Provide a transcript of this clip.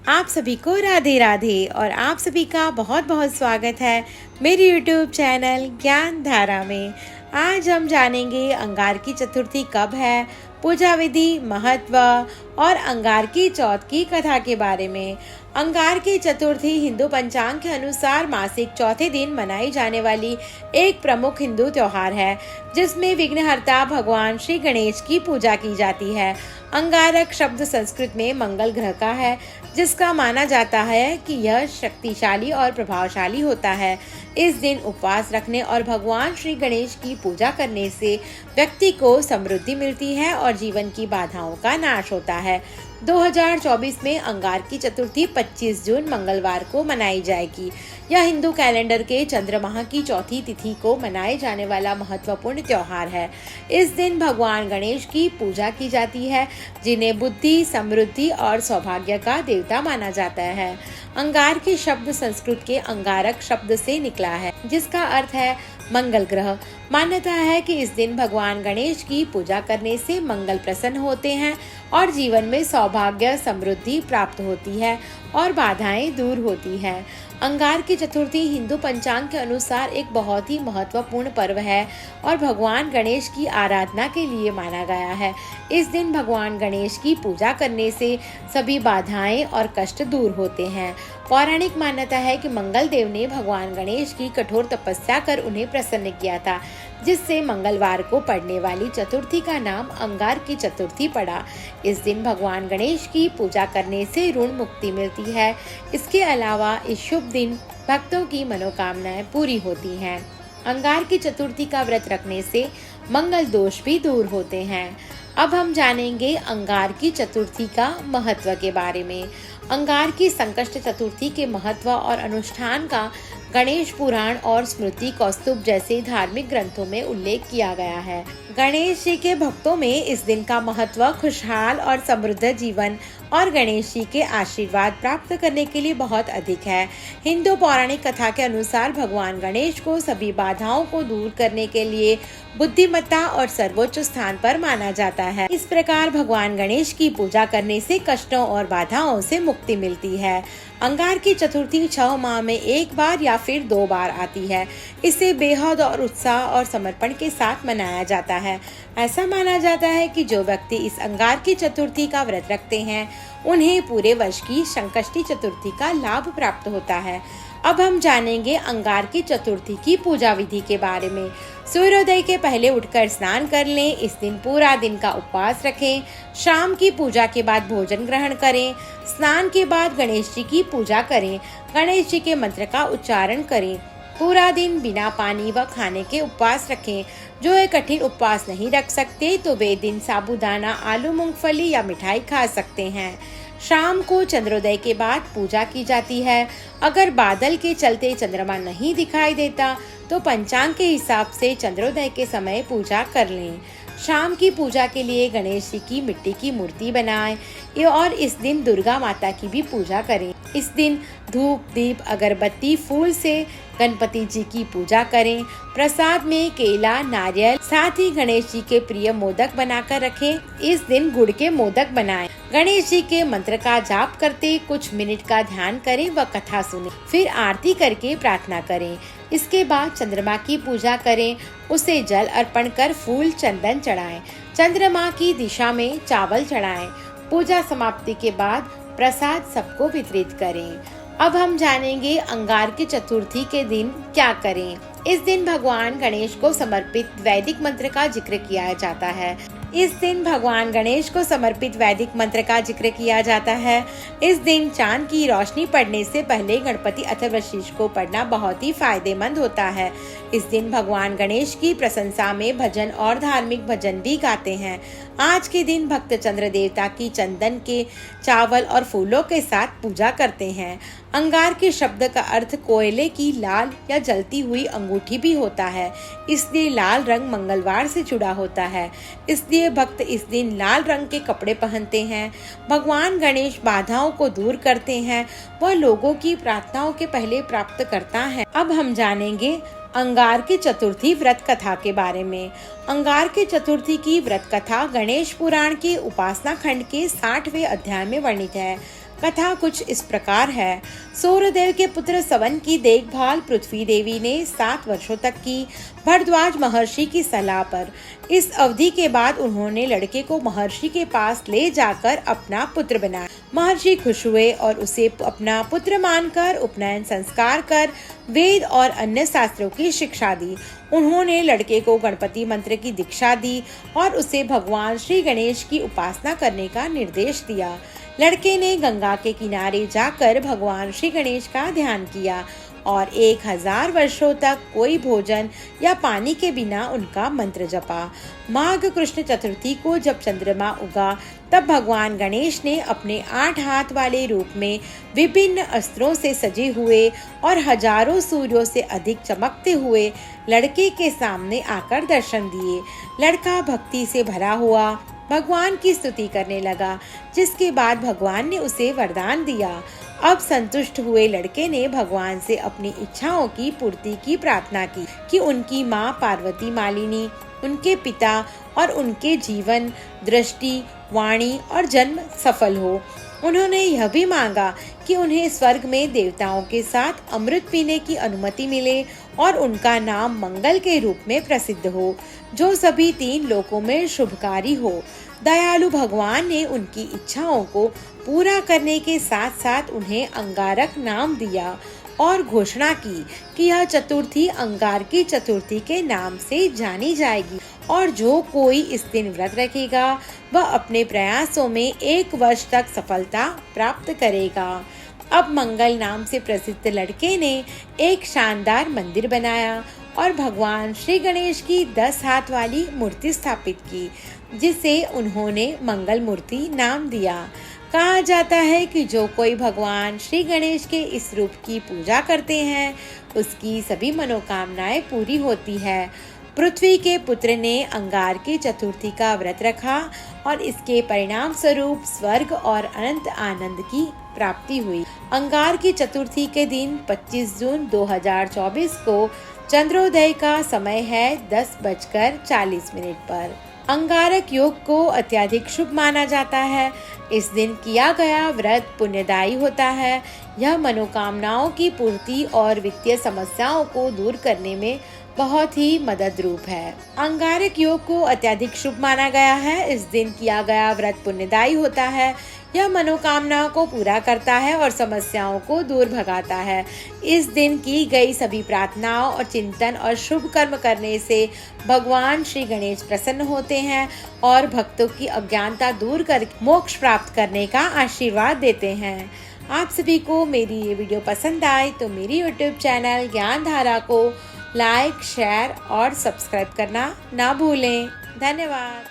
आप सभी को राधे राधे और आप सभी का बहुत बहुत स्वागत है मेरे YouTube चैनल ज्ञान धारा में। आज हम जानेंगे अंगारकी चतुर्थी कब है, पूजा विधि, महत्व और अंगारकी चौथ की कथा के बारे में। अंगारकी चतुर्थी हिंदू पंचांग के अनुसार मासिक चौथे दिन मनाई जाने वाली एक प्रमुख हिंदू त्योहार है, जिसमें विघ्नहर्ता भगवान श्री गणेश की पूजा की जाती है। अंगारक शब्द संस्कृत में मंगल ग्रह का है, जिसका माना जाता है कि यह शक्तिशाली और प्रभावशाली होता है। इस दिन उपवास रखने और भगवान श्री गणेश की पूजा करने से व्यक्ति को समृद्धि मिलती है और जीवन की बाधाओं का नाश होता है। 2024 में अंगारकी चतुर्थी 25 जून मंगलवार को मनाई जाएगी। यह हिंदू कैलेंडर के चंद्रमाह की चौथी तिथि को मनाए जाने वाला महत्वपूर्ण त्योहार है। इस दिन भगवान गणेश की पूजा की जाती है, जिन्हें बुद्धि, समृद्धि और सौभाग्य का देवता माना जाता है। अंगार के शब्द संस्कृत के अंगारक शब्द से निकला है, जिसका अर्थ है मंगल ग्रह। मान्यता है कि इस दिन भगवान गणेश की पूजा करने से मंगल प्रसन्न होते हैं और जीवन में सौभाग्य, समृद्धि प्राप्त होती है और बाधाएं दूर होती है। अंगारकी चतुर्थी हिंदू पंचांग के अनुसार एक बहुत ही महत्वपूर्ण पर्व है और भगवान गणेश की आराधना के लिए माना गया है। इस दिन भगवान गणेश की पूजा करने से सभी बाधाएं और कष्ट दूर होते हैं। पौराणिक मान्यता है कि मंगल देव ने भगवान गणेश की कठोर तपस्या कर उन्हें प्रसन्न किया था, जिससे मंगलवार को पड़ने वाली चतुर्थी का नाम अंगारकी चतुर्थी पड़ा। इस दिन भगवान गणेश की पूजा करने से ऋण मुक्ति मिलती है। इसके अलावा इस शुभ दिन भक्तों की मनोकामनाएं पूरी होती हैं। अंगारकी चतुर्थी का व्रत रखने से मंगल दोष भी दूर होते हैं। अब हम जानेंगे अंगारकी चतुर्थी का महत्व के बारे में। अंगारकी संकष्ट चतुर्थी के महत्व और अनुष्ठान का गणेश पुराण और स्मृति कौस्तुभ जैसे धार्मिक ग्रंथों में उल्लेख किया गया है। गणेश जी के भक्तों में इस दिन का महत्व खुशहाल और समृद्ध जीवन और गणेश जी के आशीर्वाद प्राप्त करने के लिए बहुत अधिक है। हिंदू पौराणिक कथा के अनुसार भगवान गणेश को सभी बाधाओं को दूर करने के लिए बुद्धिमत्ता और सर्वोच्च स्थान पर माना जाता है। इस प्रकार भगवान गणेश की पूजा करने से कष्टों और बाधाओं से मुक्ति मिलती है। अंगारकी चतुर्थी 6 माह में एक बार या फिर 2 बार आती है। इसे बेहद और उत्साह और समर्पण के साथ मनाया जाता है। ऐसा माना जाता है कि जो व्यक्ति इस अंगारकी चतुर्थी का व्रत रखते हैं, उन्हें पूरे वर्ष की संकष्टी चतुर्थी का लाभ प्राप्त होता है। अब हम जानेंगे अंगारकी चतुर्थी की पूजा विधि के बारे में। सूर्योदय के पहले उठकर स्नान कर लें। इस दिन पूरा दिन का उपवास रखें। शाम की पूजा के बाद भोजन ग्रहण करें। स्नान के बाद गणेश जी की पूजा करें। गणेश जी के मंत्र का उच्चारण करें। पूरा दिन बिना पानी व खाने के उपवास रखें। जो एक कठिन उपवास नहीं रख सकते तो वे दिन साबूदाना, आलू, मूंगफली या मिठाई खा सकते हैं। शाम को चंद्रोदय के बाद पूजा की जाती है। अगर बादल के चलते चंद्रमा नहीं दिखाई देता तो पंचांग के हिसाब से चंद्रोदय के समय पूजा कर लें। शाम की पूजा के लिए गणेश जी की मिट्टी की मूर्ति बनाएं और इस दिन दुर्गा माता की भी पूजा करें। इस दिन धूप, दीप, अगरबत्ती, फूल से गणपति जी की पूजा करें। प्रसाद में केला, नारियल, साथ ही गणेश जी के प्रिय मोदक बनाकर रखें। इस दिन गुड़ के मोदक बनाएं। गणेश जी के मंत्र का जाप करते कुछ मिनट का ध्यान करें व कथा सुनें। फिर आरती करके प्रार्थना करें। इसके बाद चंद्रमा की पूजा करें। उसे जल अर्पण कर फूल, चंदन चढ़ाएं। चंद्रमा की दिशा में चावल चढ़ाएं। पूजा समाप्ति के बाद प्रसाद सबको वितरित करें। अब हम जानेंगे अंगारकी चतुर्थी के दिन क्या करें। इस दिन भगवान गणेश को समर्पित वैदिक मंत्र का जिक्र किया जाता है। इस दिन भगवान गणेश को समर्पित वैदिक मंत्र का जिक्र किया जाता है। इस दिन चांद की रोशनी पड़ने से पहले गणपति अथर्वशीर्ष को पढ़ना बहुत ही फायदेमंद होता है। इस दिन भगवान गणेश की प्रशंसा में भजन और धार्मिक भजन भी गाते हैं। आज के दिन भक्त चंद्र देवता की चंदन के, चावल और फूलों के साथ पूजा करते हैं। अंगार के शब्द का अर्थ कोयले की लाल या जलती हुई अंगूठी भी होता है, इसलिए लाल रंग मंगलवार से जुड़ा होता है। इसलिए भक्त इस दिन लाल रंग के कपड़े पहनते हैं। भगवान गणेश बाधाओं को दूर करते हैं। वह लोगों की प्रार्थनाओं के पहले प्राप्त करता है। अब हम जानेंगे अंगारकी चतुर्थी व्रत कथा के बारे में। अंगारकी चतुर्थी की व्रत कथा गणेश पुराण के उपासना खंड के 60वें अध्याय में वर्णित है। कथा कुछ इस प्रकार है। सूर्यदेव के पुत्र सवन की देखभाल पृथ्वी देवी ने 7 वर्षों तक की, भरद्वाज महर्षि की सलाह पर। इस अवधि के बाद उन्होंने लड़के को महर्षि के पास ले जाकर अपना पुत्र बनाया। महर्षि खुश हुए और उसे अपना पुत्र मानकर उपनयन संस्कार कर वेद और अन्य शास्त्रों की शिक्षा दी। उन्होंने लड़के को गणपति मंत्र की दीक्षा दी और उसे भगवान श्री गणेश की उपासना करने का निर्देश दिया। लड़के ने गंगा के किनारे जाकर भगवान श्री गणेश का ध्यान किया और 1000 वर्षों तक कोई भोजन या पानी के बिना उनका मंत्र जपा। माघ कृष्ण चतुर्थी को जब चंद्रमा उगा तब भगवान गणेश ने अपने 8 हाथ वाले रूप में विभिन्न अस्त्रों से सजे हुए और हजारों सूर्यों से अधिक चमकते हुए लड़के के सामने आकर दर्शन दिए। लड़का भक्ति से भरा हुआ भगवान की स्तुति करने लगा, जिसके बाद भगवान ने उसे वरदान दिया। अब संतुष्ट हुए लड़के ने भगवान से अपनी इच्छाओं की पूर्ति की प्रार्थना की कि उनकी माँ पार्वती मालिनी, उनके पिता और उनके जीवन, दृष्टि, वाणी और जन्म सफल हो। उन्होंने यह भी मांगा कि उन्हें स्वर्ग में देवताओं के साथ अमृत पीने की अनुमति मिले और उनका नाम मंगल के रूप में प्रसिद्ध हो, जो सभी 3 लोकों में शुभकारी हो। दयालु भगवान ने उनकी इच्छाओं को पूरा करने के साथ साथ उन्हें अंगारक नाम दिया और घोषणा की कि यह चतुर्थी अंगारकी चतुर्थी के नाम से जानी जाएगी और जो कोई इस दिन व्रत रखेगा वह अपने प्रयासों में 1 वर्ष तक सफलता प्राप्त करेगा। अब मंगल नाम से प्रसिद्ध लड़के ने एक शानदार मंदिर बनाया और भगवान श्री गणेश की 10 हाथ वाली मूर्ति स्थापित की, जिसे उन्होंने मंगल मूर्ति नाम दिया। कहा जाता है कि जो कोई भगवान श्री गणेश के इस रूप की पूजा करते हैं उसकी सभी मनोकामनाएं पूरी होती है। पृथ्वी के पुत्र ने अंगारकी चतुर्थी का व्रत रखा और इसके परिणाम स्वरूप स्वर्ग और अनंत आनंद की प्राप्ति हुई। अंगारकी चतुर्थी के दिन 25 जून 2024 को चंद्रोदय का समय है 10:40 पर। अंगारक योग को अत्यधिक शुभ माना जाता है। इस दिन किया गया व्रत पुण्यदायी होता है। यह मनोकामनाओं की पूर्ति और वित्तीय समस्याओं को दूर करने में बहुत ही मदद रूप है। अंगारक योग को अत्यधिक शुभ माना गया है। इस दिन किया गया व्रत पुण्यदायी होता है। यह मनोकामनाओं को पूरा करता है और समस्याओं को दूर भगाता है। इस दिन की गई सभी प्रार्थनाओं और चिंतन और शुभ कर्म करने से भगवान श्री गणेश प्रसन्न होते हैं और भक्तों की अज्ञानता दूर कर मोक्ष प्राप्त करने का आशीर्वाद देते हैं। आप सभी को मेरी ये वीडियो पसंद आए तो मेरी YouTube चैनल ज्ञान धारा को लाइक, शेयर और सब्सक्राइब करना ना भूलें। धन्यवाद।